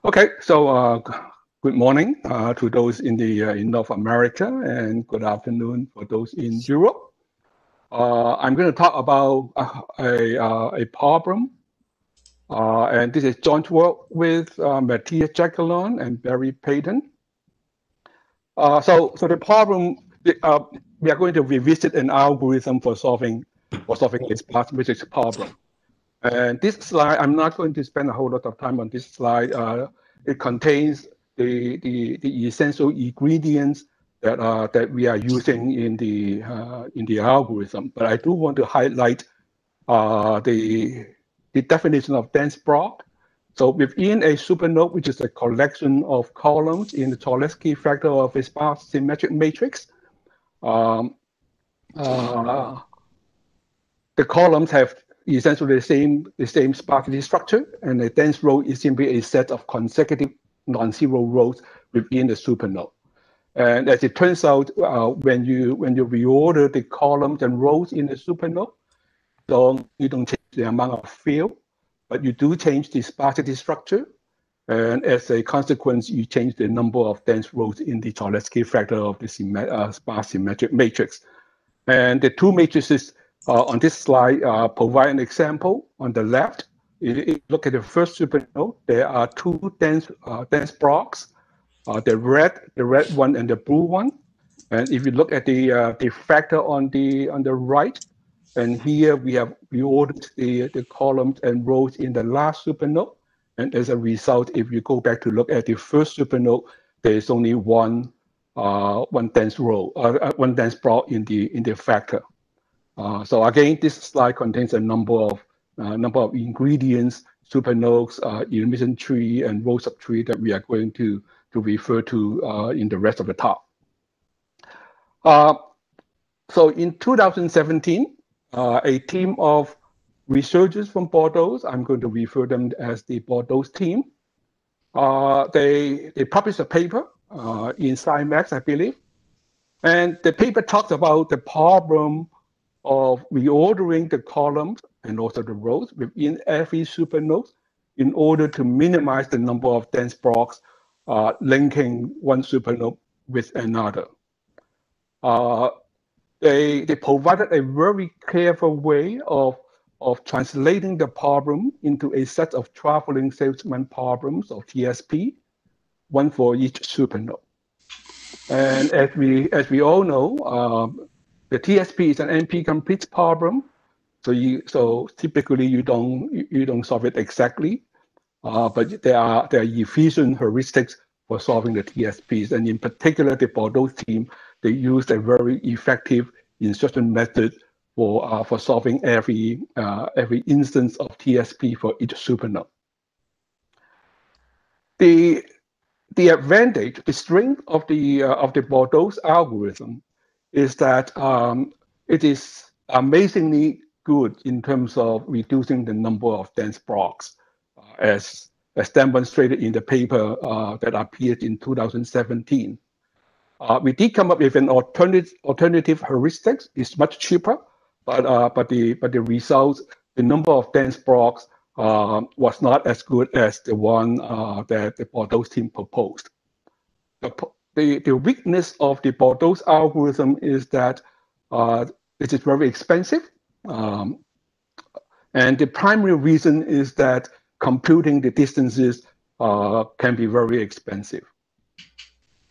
Okay, so good morning to those in North America, and good afternoon for those in Europe. I'm going to talk about a problem, and this is joint work with Matthias Jacquelin and Barry Payton. So the problem we are going to revisit an algorithm for solving a sparse matrix problem. And this slide, I'm not going to spend a whole lot of time on this slide. It contains the essential ingredients that we are using in the algorithm. But I do want to highlight the definition of dense block. So within a supernode, which is a collection of columns in the Cholesky factor of a sparse symmetric matrix, the columns have essentially the same sparsity structure, and a dense row is simply a set of consecutive non-zero rows within the supernode. And as it turns out, when you reorder the columns and rows in the supernode, so you don't change the amount of field, but you do change the sparsity structure. And as a consequence, you change the number of dense rows in the Cholesky factor of the sparse symmetric matrix. And the two matrices on this slide provide an example. On the left, if you look at the first supernode, there are two dense blocks, the red one and the blue one. And if you look at the factor on the right, and here we have reordered the columns and rows in the last supernode. And as a result, if you go back to look at the first supernode, there is only one dense row, one dense block in the factor. So again, this slide contains a number of ingredients, supernodes, elimination tree, and rows of tree that we are going to refer to in the rest of the talk. So in 2017, a team of researchers from Bordeaux, I'm going to refer them as the Bordeaux team, they published a paper in Cerfacs, I believe. And the paper talks about the problem of reordering the columns and also the rows within every supernode in order to minimize the number of dense blocks linking one supernode with another. They provided a very careful way of translating the problem into a set of traveling salesman problems, or TSP, one for each supernode. And as we all know, the TSP is an NP-complete problem. So typically you don't solve it exactly, but there are efficient heuristics for solving the TSPs. And in particular, the Bordeaux team, they used a very effective insertion method for solving every instance of TSP for each supernode. The advantage, the strength of the Bordeaux algorithm is that it is amazingly good in terms of reducing the number of dense blocks, as demonstrated in the paper that appeared in 2017. We did come up with an alternative heuristics. It's much cheaper, but the results, the number of dense blocks was not as good as the one that the Bordeaux team proposed. The weakness of the Bordeaux algorithm is that it is very expensive. And the primary reason is that computing the distances can be very expensive.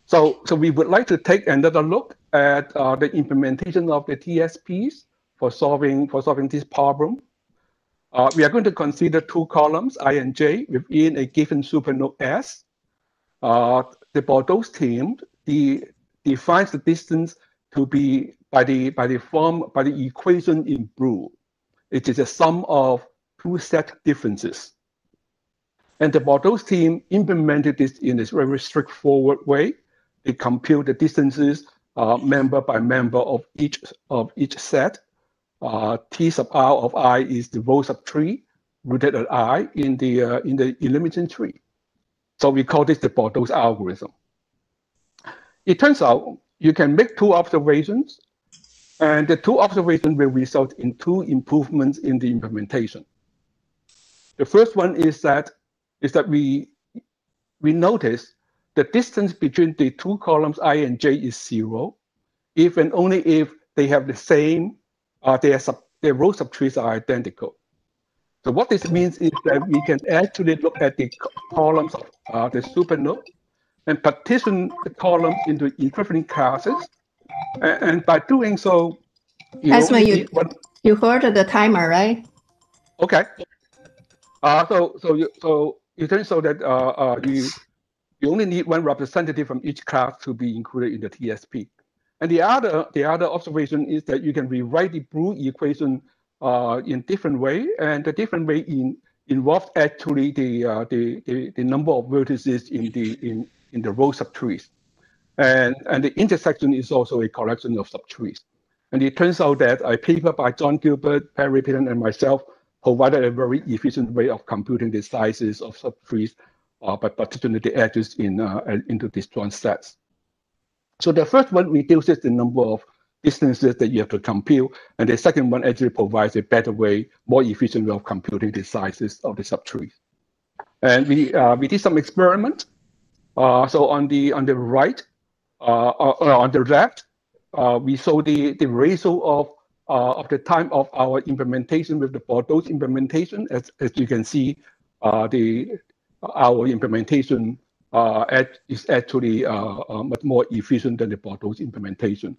So we would like to take another look at the implementation of the TSPs for solving this problem. We are going to consider two columns, I and J, within a given supernode S. The Bordeaux team defines the distance to be by the equation in blue. It is a sum of two set differences. And the Bordeaux team implemented this in a very straightforward way. They compute the distances member by member of each set. T sub r of I is the row sub tree rooted at I in the elimination tree. So we call this the Bordeaux algorithm. It turns out you can make two observations, and the two observations will result in two improvements in the implementation. The first one is that we we notice the distance between the two columns I and j is 0, if and only if they have the same, their row subtrees are identical. So what this means is that we can actually look at the columns of the supernode and partition the columns into equivalent classes. And by doing so, you Esmond, only need one. You heard the timer, right? Okay. So it turns out that you only need one representative from each class to be included in the TSP. And the other observation is that you can rewrite the blue equation in different way, and the different way involves actually the number of vertices in the row subtrees, and the intersection is also a collection of subtrees. And it turns out that a paper by John Gilbert, Perry Pitton, and myself provided a very efficient way of computing the sizes of subtrees by partitioning the edges into disjoint sets. So the first one reduces the number of distances that you have to compute, and the second one actually provides a better way, more efficient way of computing the sizes of the subtrees. And we did some experiments. So on the right, on the left, we saw the ratio of the time of our implementation with the Bordeaux implementation. As you can see, our implementation is actually much more efficient than the Bordeaux implementation.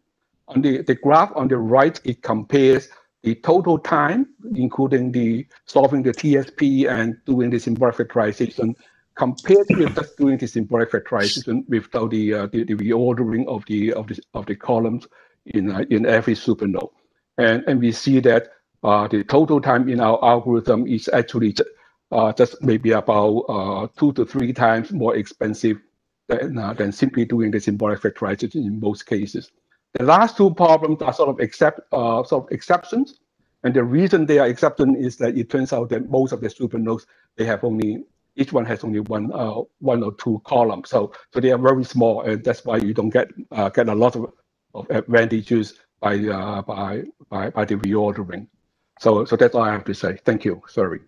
On the graph on the right, it compares the total time, including the solving the TSP and doing the symbolic factorization, compared with just doing the symbolic factorization without the reordering of the columns in every supernode. And we see that the total time in our algorithm is actually just maybe about 2 to 3 times more expensive than simply doing the symbolic factorization in most cases. The last two problems are sort of exceptions, and the reason they are exceptions is that it turns out that most of the supernodes, they have each one has only one or two columns, so they are very small, and that's why you don't get a lot of advantages by the reordering. So that's all I have to say. Thank you. Sorry.